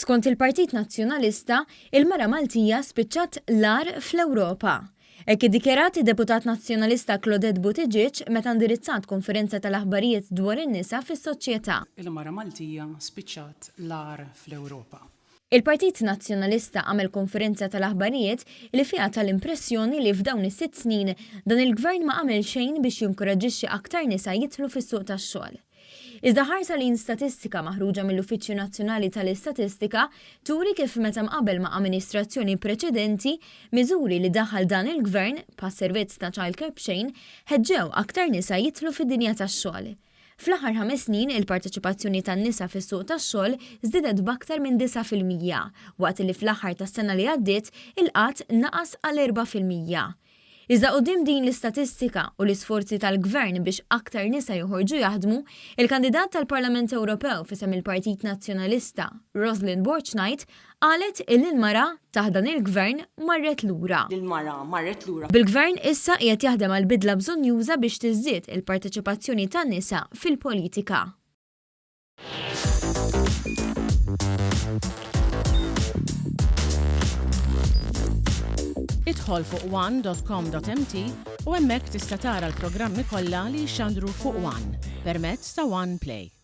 Skont il-Partit Nazzjonalista, il-mara Maltija spiċċat l-ar fl-Ewropa. Hekk iddikjarat id-Deputat Nazzjonalista Claudette Buttigieg meta indirizzat konferenza tal-aħbarijiet dwar in-nisa fis-soċjetà. Il-mara Maltija spiċċat l-ar fl-Ewropa. Il-Partit Nazzjonalista għamel konferenza tal-aħbarijiet li fiha tal-impressjoni li f'dawn is-6 snin dan il-gvern ma għamel xejn biex jinkoraġġixxi aktar nisa jidħlu fis-suq tax-xogħol. Iżda ħarsa lejn statistika maħruġa mill-Uffiċċju Nazzjonali tal-Istatistika turi kif meta mqabel ma' amministrazzjoni preċedenti miżuri li daħal dan il-gvern pas-servizz ta' Childcare b'xejn ħeġġew aktar nisa jidħlu fid-dinja tax-xogħol. Fl-aħħar 5 snin il-parteċipazzjoni tan-nisa fis-suq tax-xogħol żdiedet b'aktar minn 9%, waqt li fl-aħħar tas-sena li għaddiet il-qatt naqas għal 4%. Iżda quddiem din l-istatistika u l-isforzi tal-gvern biex aktar nisa joħorġu jaħdmu, il-kandidat tal-Parlament Ewropew fisem il-Partit Nazzjonalista, Rosalind Borchnight, qalet il-mara taħdan il-gvern marret lura. Il-mara marret lura. Bil-gvern issa qiegħed jaħdem għal bidla bżonjuża biex tiżdied il-parteċipazzjoni tan-nisa fil-politika. Idħol fuq one.com.mt u hemmhekk tista' tara l-programmi kollha li jxandru fuq One permezz ta' One Play.